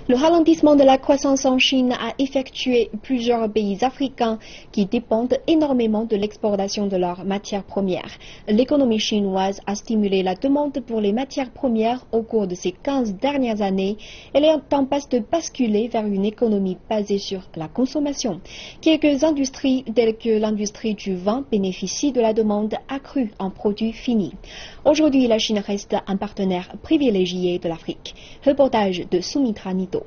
Le ralentissement de la croissance en Chine a effectué plusieurs pays africains qui dépendent énormément de l'exportation de leurs matières premières. L'économie chinoise a stimulé la demande pour les matières premières au cours de ces 15 dernières années. Elle est en passe de basculer vers une économie basée sur la consommation. Quelques industries telles que l'industrie du vin bénéficient de la demande accrue en produits finis. Aujourd'hui, la Chine reste un partenaire privilégié de l'Afrique. Reportage de Sumitra Nito.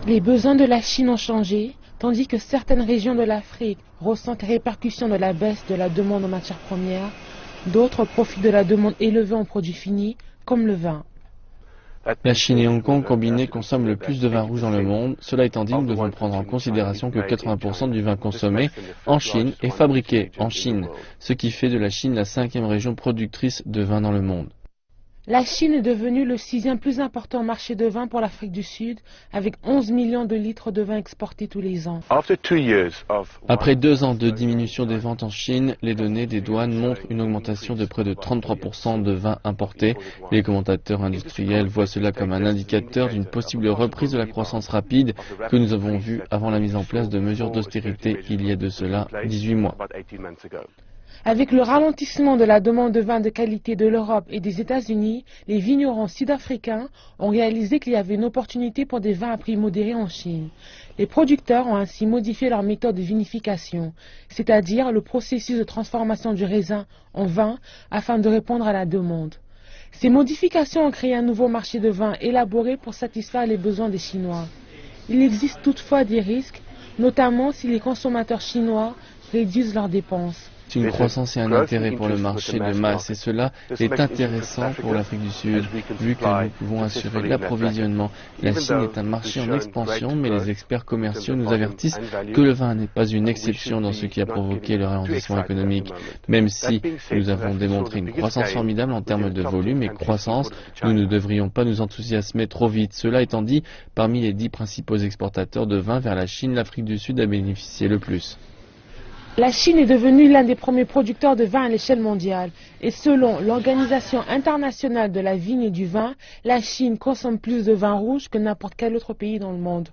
Les besoins de la Chine ont changé, tandis que certaines régions de l'Afrique ressentent les répercussions de la baisse de la demande en matières premières, d'autres profitent de la demande élevée en produits finis, comme le vin. La Chine et Hong Kong combinés consomment le plus de vin rouge dans le monde. Cela étant dit, nous devons prendre en considération que 80% du vin consommé en Chine est fabriqué en Chine, ce qui fait de la Chine la 5e région productrice de vin dans le monde. La Chine est devenue le 6e plus important marché de vin pour l'Afrique du Sud, avec 11 millions de litres de vin exportés tous les ans. Après 2 ans de diminution des ventes en Chine, les données des douanes montrent une augmentation de près de 33% de vin importé. Les commentateurs industriels voient cela comme un indicateur d'une possible reprise de la croissance rapide que nous avons vue avant la mise en place de mesures d'austérité il y a de cela 18 mois. Avec le ralentissement de la demande de vin de qualité de l'Europe et des États-Unis, les vignerons sud-africains ont réalisé qu'il y avait une opportunité pour des vins à prix modéré en Chine. Les producteurs ont ainsi modifié leur méthode de vinification, c'est-à-dire le processus de transformation du raisin en vin afin de répondre à la demande. Ces modifications ont créé un nouveau marché de vin élaboré pour satisfaire les besoins des Chinois. Il existe toutefois des risques, notamment si les consommateurs chinois réduisent leurs dépenses. C'est une croissance et un intérêt pour le marché de masse et cela est intéressant pour l'Afrique du Sud vu que nous pouvons assurer l'approvisionnement. La Chine est un marché en expansion mais les experts commerciaux nous avertissent que le vin n'est pas une exception dans ce qui a provoqué le ralentissement économique. Même si nous avons démontré une croissance formidable en termes de volume et croissance, nous ne devrions pas nous enthousiasmer trop vite. Cela étant dit, parmi les 10 principaux exportateurs de vin vers la Chine, l'Afrique du Sud a bénéficié le plus. La Chine est devenue l'un des premiers producteurs de vin à l'échelle mondiale et selon l'Organisation internationale de la vigne et du vin, la Chine consomme plus de vin rouge que n'importe quel autre pays dans le monde.